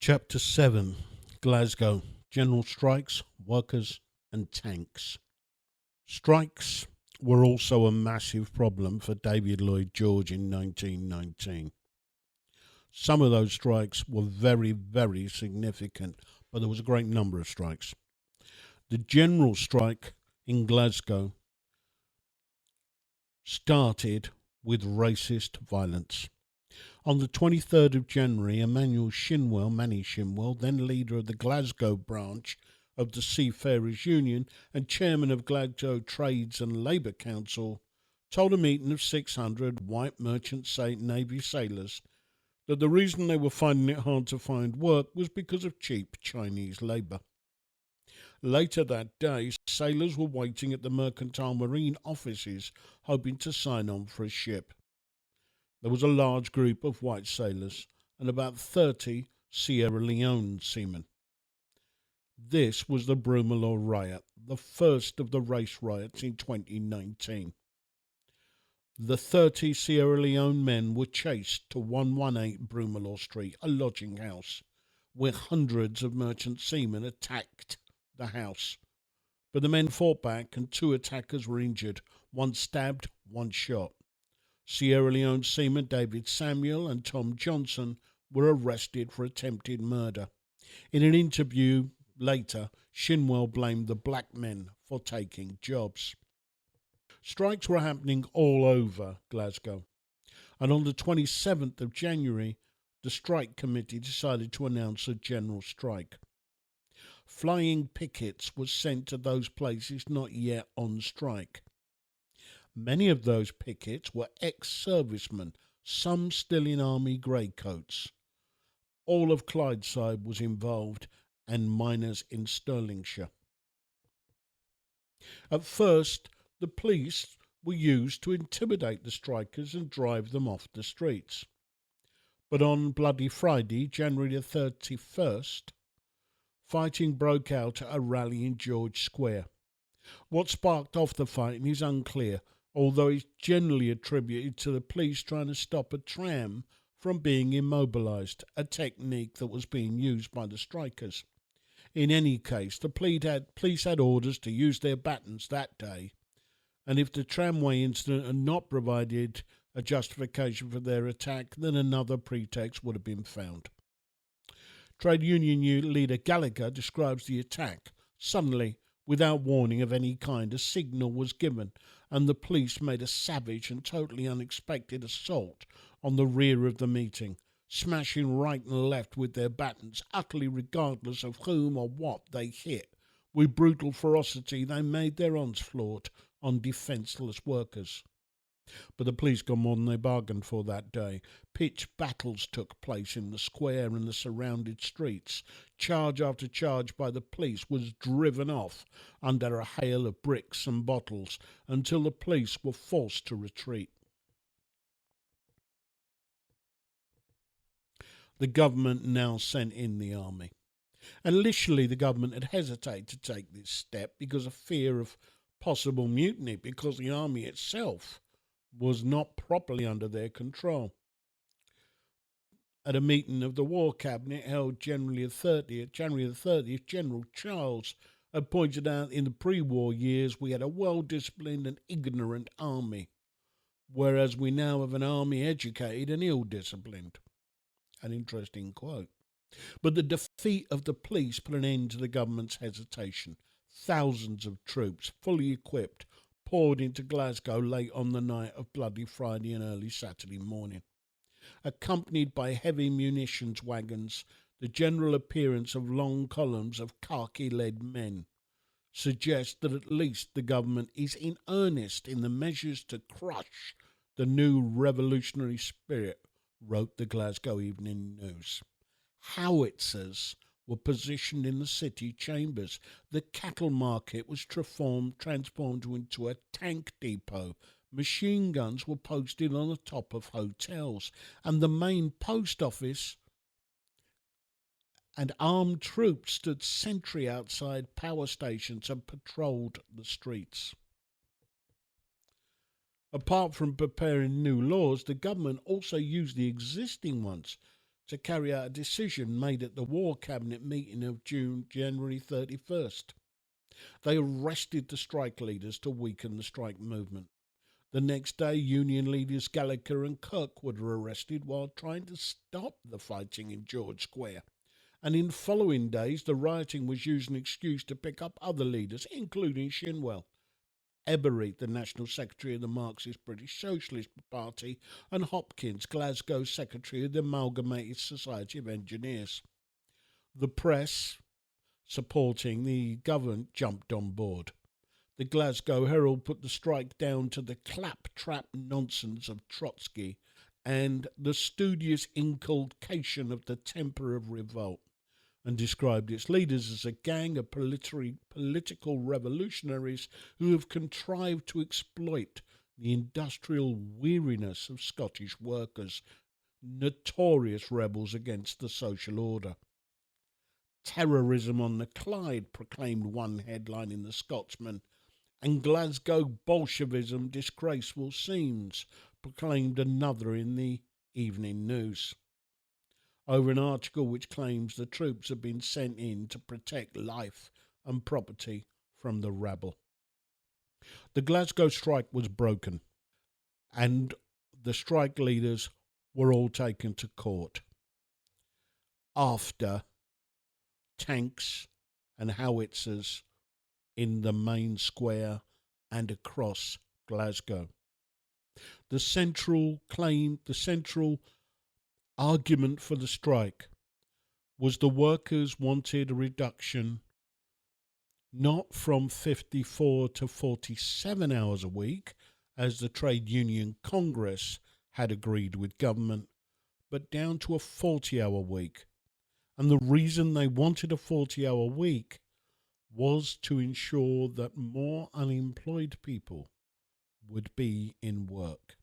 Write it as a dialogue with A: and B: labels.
A: Chapter 7 Glasgow General Strikes, Workers and Tanks. Strikes were also a massive problem for David Lloyd George in 1919. Some of those strikes were very, very significant, but there was a great number of strikes. The general strike in Glasgow started with racist violence. On the 23rd of January, Manny Shinwell, then leader of the Glasgow branch of the Seafarers Union and chairman of Glasgow Trades and Labour Council, told a meeting of 600 white merchant Navy sailors that the reason they were finding it hard to find work was because of cheap Chinese labour. Later that day, sailors were waiting at the Mercantile Marine offices, hoping to sign on for a ship. There was a large group of white sailors and about 30 Sierra Leone seamen. This was the Broomielaw riot, the first of the race riots in 2019. The 30 Sierra Leone men were chased to 118 Broomielaw Street, a lodging house, where hundreds of merchant seamen attacked the house. But the men fought back and 2 attackers were injured, 1 stabbed, 1 shot. Sierra Leone seamen David Samuel and Tom Johnson were arrested for attempted murder. In an interview later, Shinwell blamed the black men for taking jobs. Strikes were happening all over Glasgow, and on the 27th of January, the strike committee decided to announce a general strike. Flying pickets were sent to those places not yet on strike. Many of those pickets were ex-servicemen, some still in army greycoats. All of Clydeside was involved, and miners in Stirlingshire. At first, the police were used to intimidate the strikers and drive them off the streets. But on Bloody Friday, January the 31st, fighting broke out at a rally in George Square. What sparked off the fighting is unclear, although it's generally attributed to the police trying to stop a tram from being immobilised, a technique that was being used by the strikers. In any case, the police had orders to use their batons that day, and if the tramway incident had not provided a justification for their attack, then another pretext would have been found. Trade union leader Gallagher describes the attack. Suddenly, without warning of any kind, a signal was given, and the police made a savage and totally unexpected assault on the rear of the meeting, smashing right and left with their batons, utterly regardless of whom or what they hit. With brutal ferocity, they made their onslaught on defenceless workers. But the police got more than they bargained for that day. Pitched battles took place in the square and the surrounded streets. Charge after charge by the police was driven off under a hail of bricks and bottles until the police were forced to retreat. The government now sent in the army. Initially, the government had hesitated to take this step because of fear of possible mutiny, because the army itself was not properly under their control. At a meeting of the War Cabinet held January the 30th, General Charles had pointed out in the pre-war years we had a well-disciplined and ignorant army, whereas we now have an army educated and ill-disciplined. An interesting quote. But the defeat of the police put an end to the government's hesitation. Thousands of troops, fully equipped, poured into Glasgow late on the night of Bloody Friday and early Saturday morning. Accompanied by heavy munitions wagons, the general appearance of long columns of khaki-led men suggests that at least the government is in earnest in the measures to crush the new revolutionary spirit, wrote the Glasgow Evening News. Howitzers were positioned in the city chambers. The cattle market was transformed into a tank depot. Machine guns were posted on the top of hotels, and the main post office and armed troops stood sentry outside power stations and patrolled the streets. Apart from preparing new laws, the government also used the existing ones to carry out a decision made at the War Cabinet meeting of January 31st. They arrested the strike leaders to weaken the strike movement. The next day, union leaders Gallagher and Kirkwood were arrested while trying to stop the fighting in George Square. And in following days, the rioting was used as an excuse to pick up other leaders, including Shinwell, Ebery, the National Secretary of the Marxist British Socialist Party, and Hopkins, Glasgow Secretary of the Amalgamated Society of Engineers. The press, supporting the government, jumped on board. The Glasgow Herald put the strike down to the claptrap nonsense of Trotsky and the studious inculcation of the temper of revolt, and described its leaders as a gang of political revolutionaries who have contrived to exploit the industrial weariness of Scottish workers, notorious rebels against the social order. Terrorism on the Clyde, proclaimed one headline in the Scotsman, and Glasgow Bolshevism disgraceful scenes, proclaimed another in the Evening News, over an article which claims the troops have been sent in to protect life and property from the rabble. The Glasgow strike was broken, and the strike leaders were all taken to court. After tanks and howitzers in the main square and across Glasgow. The central argument for the strike was the workers wanted a reduction not from 54 to 47 hours a week, as the Trade Union Congress had agreed with government, but down to a 40-hour week. And the reason they wanted a 40-hour week was to ensure that more unemployed people would be in work.